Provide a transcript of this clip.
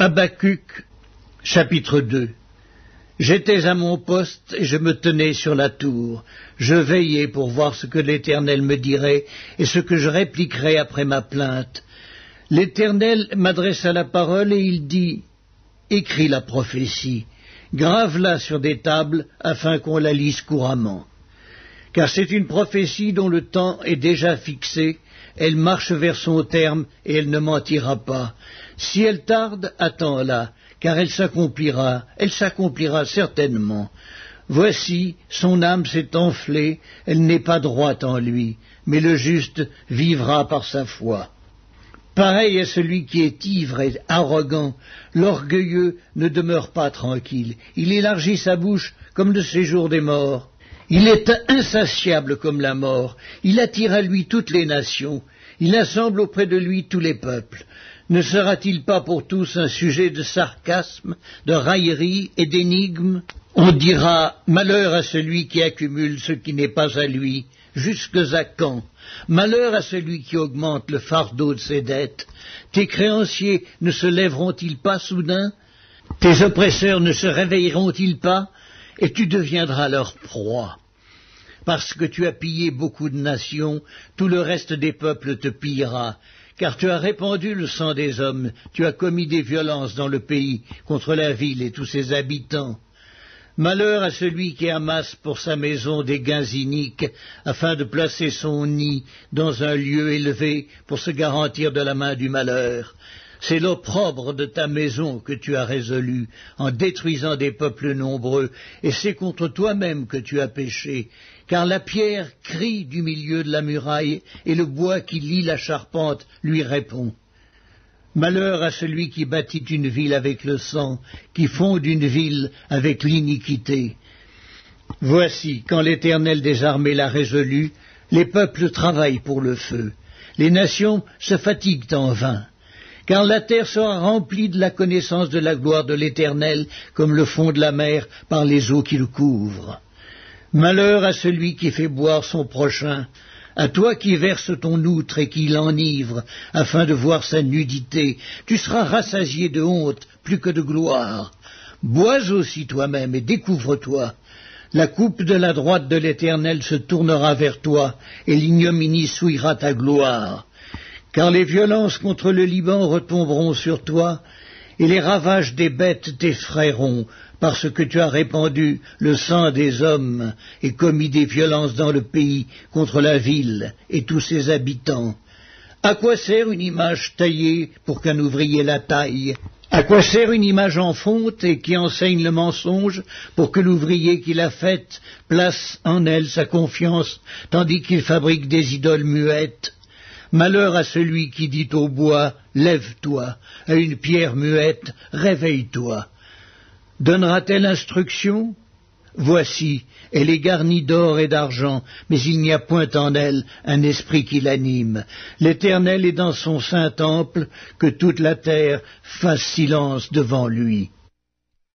Habacuc, chapitre 2. J'étais à mon poste et je me tenais sur la tour. Je veillais pour voir ce que l'Éternel me dirait et ce que je répliquerais après ma plainte. L'Éternel m'adressa la parole et il dit « Écris la prophétie, grave-la sur des tables afin qu'on la lise couramment. Car c'est une prophétie dont le temps est déjà fixé, elle marche vers son terme et elle ne mentira pas. Si elle tarde, attends-la, car elle s'accomplira certainement. Voici, son âme s'est enflée, elle n'est pas droite en lui, mais le juste vivra par sa foi. Pareil à celui qui est ivre et arrogant, l'orgueilleux ne demeure pas tranquille, il élargit sa bouche comme le séjour des morts. Il est insatiable comme la mort, il attire à lui toutes les nations, il assemble auprès de lui tous les peuples. Ne sera-t-il pas pour tous un sujet de sarcasme, de raillerie et d'énigme? On dira « Malheur à celui qui accumule ce qui n'est pas à lui, jusque à quand? Malheur à celui qui augmente le fardeau de ses dettes. Tes créanciers ne se lèveront-ils pas soudain? Tes oppresseurs ne se réveilleront-ils pas? Et tu deviendras leur proie. Parce que tu as pillé beaucoup de nations, tout le reste des peuples te pillera. Car tu as répandu le sang des hommes, tu as commis des violences dans le pays, contre la ville et tous ses habitants. Malheur à celui qui amasse pour sa maison des gains iniques, afin de placer son nid dans un lieu élevé pour se garantir de la main du malheur. C'est l'opprobre de ta maison que tu as résolu, en détruisant des peuples nombreux, et c'est contre toi-même que tu as péché, car la pierre crie du milieu de la muraille, et le bois qui lie la charpente lui répond. Malheur à celui qui bâtit une ville avec le sang, qui fonde une ville avec l'iniquité. Voici, quand l'Éternel des armées l'a résolu, les peuples travaillent pour le feu, les nations se fatiguent en vain. Car la terre sera remplie de la connaissance de la gloire de l'Éternel, comme le fond de la mer par les eaux qui le couvrent. Malheur à celui qui fait boire son prochain, à toi qui verses ton outre et qui l'enivre, afin de voir sa nudité, tu seras rassasié de honte plus que de gloire. Bois aussi toi-même et découvre-toi. La coupe de la droite de l'Éternel se tournera vers toi, et l'ignominie souillera ta gloire. Car les violences contre le Liban retomberont sur toi, et les ravages des bêtes t'effrayeront, parce que tu as répandu le sang des hommes et commis des violences dans le pays contre la ville et tous ses habitants. À quoi sert une image taillée pour qu'un ouvrier la taille? À quoi sert une image en fonte et qui enseigne le mensonge pour que l'ouvrier qui l'a faite place en elle sa confiance, tandis qu'il fabrique des idoles muettes? Malheur à celui qui dit au bois, lève-toi, à une pierre muette, réveille-toi. Donnera-t-elle instruction? Voici, elle est garnie d'or et d'argent, mais il n'y a point en elle un esprit qui l'anime. L'Éternel est dans son saint temple, que toute la terre fasse silence devant lui.